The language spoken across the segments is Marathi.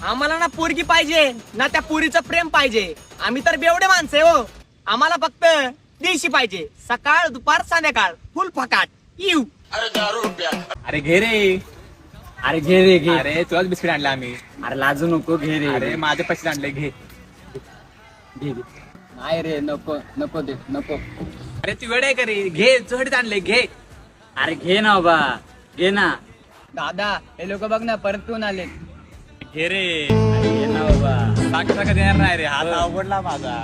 आम्हाला ना पोरगी पाहिजे ना त्या पोरीचं प्रेम पाहिजे. आम्ही तर बेवडे माणसं आहे हो. आम्हाला फक्त देशी पाहिजे. सकाळ दुपार संध्याकाळ फुल फकाट. येऊ. अरे घे रे. अरे घे रे घे. अरे तुलाच बिस्किट आणले आम्ही. अरे लाजू नको, घे रे. अरे माझे पैसे आणले, घे. घे घे. नाही रे, नको नको दे, नको. अरे तू वेळ आहे रे, घे. तुझ्यासाठी आणले, घे. अरे घे ना बाबा, घे ना. दादा हे लोक बघ ना परत पिऊन आले. घे रे. अरे घे ना बाबा. साखर देणार नाही रे, हात अवघडला माझा.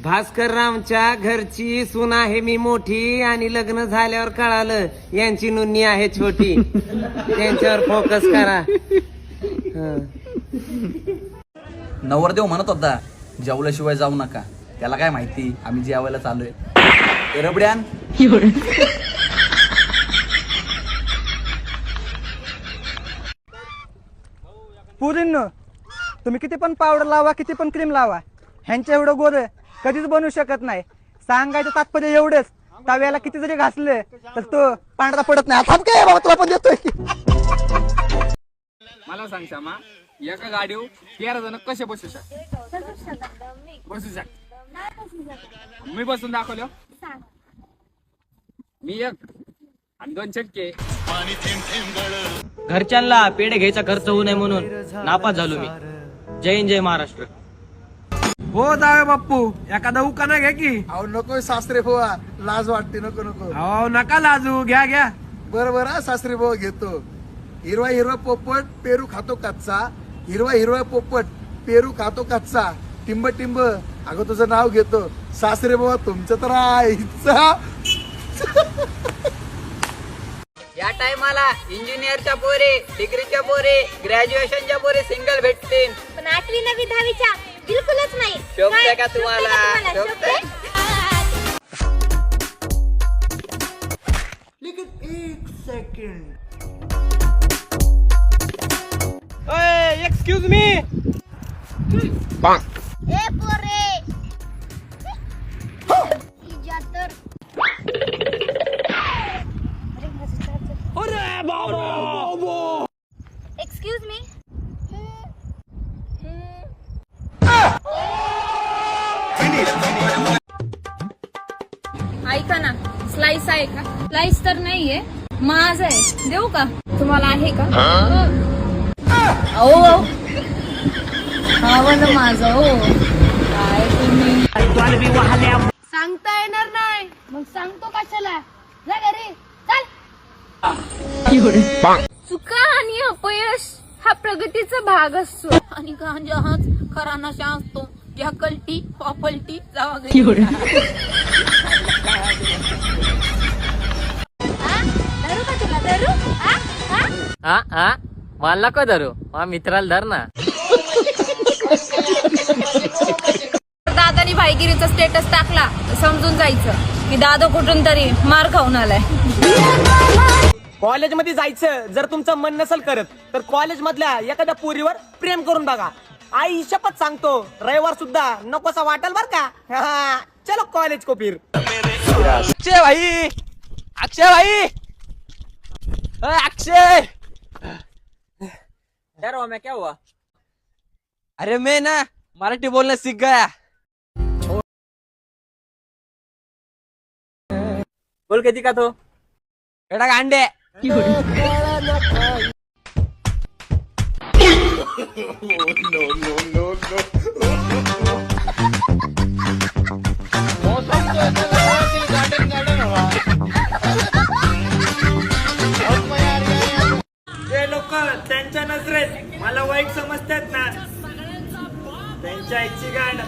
भास्कररावच्या घरची सून आहे मी मोठी आणि लग्न झाल्यावर कळालं यांची नुन्नी आहे छोटी. त्यांच्यावर फोकस करा. नवरदेव म्हणत होता जेवल्याशिवाय जाऊ नका. त्याला काय माहिती आम्ही जेवायला चालूय. रबड्यान पुरींनो, तुम्ही किती पण पावडर लावा, किती पण क्रीम लावा, ह्यांच्या एवढं गोर कधीच बनवू शकत नाही. सांगायचं तात्पर्य एवढंच, तव्याला किती जरी घासले तर तो पांढरा पडत नाही. आता काय बाबा तुला पण देतोय. मला सांग श्यामा, एका गाडीवर 13 जण कसे बसू शकतात? बसू शकतात. मी बसून दाखवलं. मी एक आणि 2 चटके. घरच्यांना पेढे घ्यायचा खर्च होऊ नये म्हणून नापास झालो मी. जय हिंद, जय महाराष्ट्र. हो जावे बाप्पू, एखादा उकाना घ्या की. अहो नको सासरे बुवा, लाज वाटते. नको नको. अहो नका लाजू, घ्या घ्या. बरोबर सासरे बुवा घेतो. हिरवा हिरवा पोपट पेरू खातो कच्चा. हिरवा हिरवा पोपट पेरू खातो कच्चा. टिंब टिंब अगं तुझं नाव घेतो. सासरे बुवा तुमचं तर आईचा. या टायमाला इंजिनियरच्या पोरे, डिग्रीच्या पोरे, ग्रॅज्युएशनच्या पोरे सिंगल भेटतील. पण 8वी 9वी 10वीच्या बिलकुलच नाही. शोभतंय का तुम्हाला? शोभतंय? Excuse me. ए पोरे, इजा तर. Excuse me. ऐका ना, स्लाइस आहे का? स्लाइस तर नाहीये, माझ आहे. देऊ का? तुम्हाला आहे का? हो हवं ना माझं. हो काय तुम्ही सांगता येणार नाही, मग सांगतो कशाला? जा घरी चल. चुका आणि अपयश हा प्रगतीचा भाग असतो आणि गांजा हाच खरा नशा असतो. या कलटी पॉपलटी जावा घरी. धरू का तुला? धरू? हा मला नको धरू, माझ्या मित्राला धर ना. दादानी भाईगिरीचा स्टेटस टाकला, समजून जायचं की दादा कुठून तरी मार खाऊन आलाय. कॉलेजमध्ये जायचं जर तुमचं मन नसेल करत तर कॉलेज मधल्या एखाद्या पोरीवर प्रेम करून बघा. आई शपथ सांगतो, रविवार सुद्धा नकोसा वाटेल बर का. चलो कॉलेज को फिर. अक्षय भाई, अक्षय भाई, अक्षय. मैं क्या हुआ? अरे मैं ना मराठी बोलना सीख गया. बोल किती का तो बेटा गांडे. जे लोक त्यांच्या नजरेत मला वाईट समजतात ना, त्यांच्या आईची गांड.